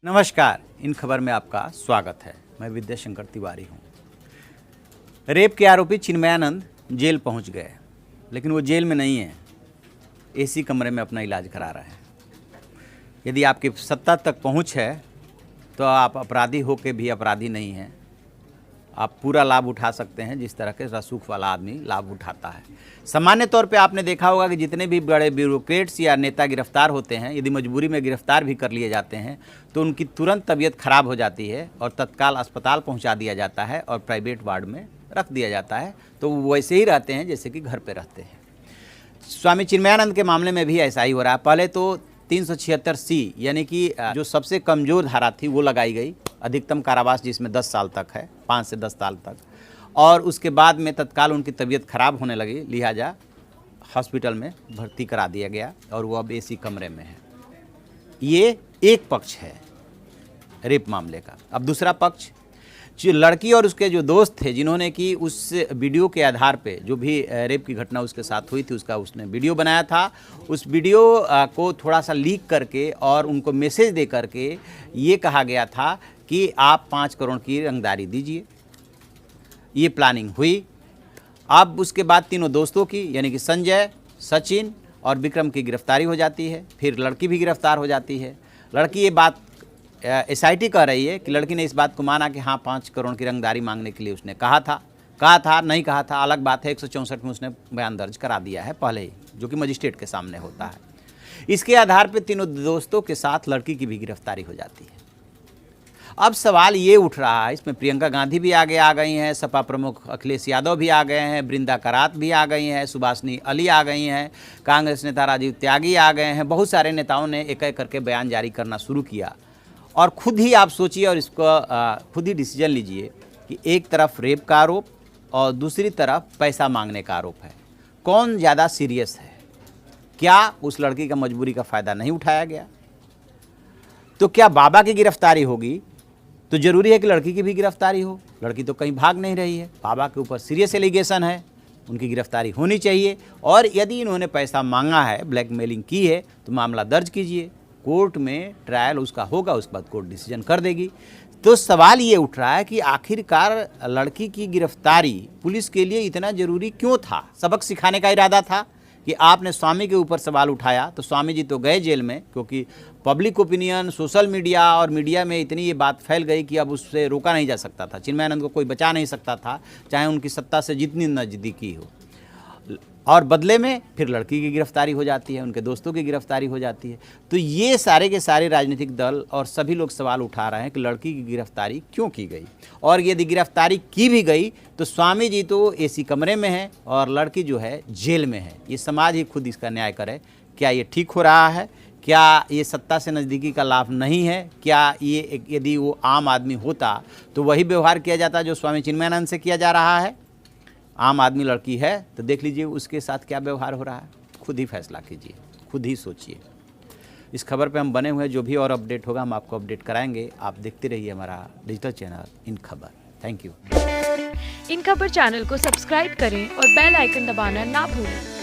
नमस्कार, इन खबर में आपका स्वागत है। मैं विद्याशंकर तिवारी हूँ। रेप के आरोपी चिन्मयानंद जेल पहुँच गए, लेकिन वो जेल में नहीं है, एसी कमरे में अपना इलाज करा रहे हैं। यदि आपकी सत्ता तक पहुँच है तो आप अपराधी हो के भी अपराधी नहीं हैं। आप पूरा लाभ उठा सकते हैं जिस तरह के रसूख वाला आदमी लाभ उठाता है। सामान्य तौर पे आपने देखा होगा कि जितने भी बड़े ब्यूरोक्रेट्स या नेता गिरफ्तार होते हैं, यदि मजबूरी में गिरफ्तार भी कर लिए जाते हैं तो उनकी तुरंत तबीयत खराब हो जाती है और तत्काल अस्पताल पहुंचा दिया जाता है और प्राइवेट वार्ड में रख दिया जाता है, तो वो वैसे ही रहते हैं जैसे कि घर पर रहते हैं। स्वामी चिन्मयानंद के मामले में भी ऐसा ही हो रहा है। पहले तो 376C यानी कि जो सबसे कमज़ोर धारा थी वो लगाई गई, अधिकतम कारावास जिसमें 10 साल तक है, 5 से 10 साल तक, और उसके बाद में तत्काल उनकी तबीयत खराब होने लगी, लिहाजा हॉस्पिटल में भर्ती करा दिया गया और वो अब एसी कमरे में है। ये एक पक्ष है रेप मामले का। अब दूसरा पक्ष, जो लड़की और उसके जो दोस्त थे जिन्होंने कि उस वीडियो के आधार पे जो भी रेप की घटना उसके साथ हुई थी उसका उसने वीडियो बनाया था, उस वीडियो को थोड़ा सा लीक करके और उनको मैसेज दे करके ये कहा गया था कि आप 5 करोड़ की रंगदारी दीजिए। ये प्लानिंग हुई। अब उसके बाद तीनों दोस्तों की यानी कि संजय, सचिन और विक्रम की गिरफ्तारी हो जाती है। फिर लड़की भी गिरफ्तार हो जाती है। लड़की ये बात SIT कह रही है कि लड़की ने इस बात को माना कि हाँ 5 करोड़ की रंगदारी मांगने के लिए उसने कहा था नहीं कहा था अलग बात है। 164 में उसने बयान दर्ज करा दिया है पहले ही, जो कि मजिस्ट्रेट के सामने होता है। इसके आधार पर तीनों दोस्तों के साथ लड़की की भी गिरफ्तारी हो जाती है। अब सवाल ये उठ रहा है, इसमें प्रियंका गांधी भी आगे आ गई हैं, सपा प्रमुख अखिलेश यादव भी आ गए हैं, बृंदा करात भी आ गई हैं, सुभाषनी अली आ गई हैं, कांग्रेस नेता राजीव त्यागी आ गए हैं। बहुत सारे नेताओं ने एक एक करके बयान जारी करना शुरू किया। और खुद ही आप सोचिए और इसको खुद ही डिसीजन लीजिए कि एक तरफ रेप का आरोप और दूसरी तरफ पैसा मांगने का आरोप है। कौन ज़्यादा सीरियस है? क्या उस लड़की का मजबूरी का फ़ायदा नहीं उठाया गया? तो क्या बाबा की गिरफ्तारी होगी तो ज़रूरी है कि लड़की की भी गिरफ्तारी हो? लड़की तो कहीं भाग नहीं रही है। बाबा के ऊपर सीरियस एलिगेशन है, उनकी गिरफ्तारी होनी चाहिए। और यदि इन्होंने पैसा मांगा है, ब्लैकमेलिंग की है, तो मामला दर्ज कीजिए, कोर्ट में ट्रायल उसका होगा, उसके बाद कोर्ट डिसीजन कर देगी। तो सवाल ये उठ रहा है कि आखिरकार लड़की की गिरफ्तारी पुलिस के लिए इतना ज़रूरी क्यों था? सबक सिखाने का इरादा था कि आपने स्वामी के ऊपर सवाल उठाया तो स्वामी जी तो गए जेल में, क्योंकि पब्लिक ओपिनियन, सोशल मीडिया और मीडिया में इतनी ये बात फैल गई कि अब उससे रोका नहीं जा सकता था। चिन्मयानंद को कोई बचा नहीं सकता था, चाहे उनकी सत्ता से जितनी नज़दीकी हो। और बदले में फिर लड़की की गिरफ्तारी हो जाती है, उनके दोस्तों की गिरफ्तारी हो जाती है। तो ये सारे के सारे राजनीतिक दल और सभी लोग सवाल उठा रहे हैं कि लड़की की गिरफ्तारी क्यों की गई, और यदि गिरफ्तारी की भी गई तो स्वामी जी तो एसी कमरे में हैं और लड़की जो है जेल में है। ये समाज ही खुद इसका न्याय करे। क्या ये ठीक हो रहा है? क्या ये सत्ता से नज़दीकी का लाभ नहीं है? क्या ये यदि वो आम आदमी होता तो वही व्यवहार किया जाता जो स्वामी चिन्मयानंद से किया जा रहा है? आम आदमी लड़की है तो देख लीजिए उसके साथ क्या व्यवहार हो रहा है। खुद ही फैसला कीजिए, खुद ही सोचिए। इस खबर पे हम बने हुए हैं, जो भी और अपडेट होगा हम आपको अपडेट कराएंगे। आप देखते रहिए हमारा डिजिटल चैनल इन खबर। Thank you. इन खबर चैनल को सब्सक्राइब करें और बेल आइकन दबाना ना भूलें।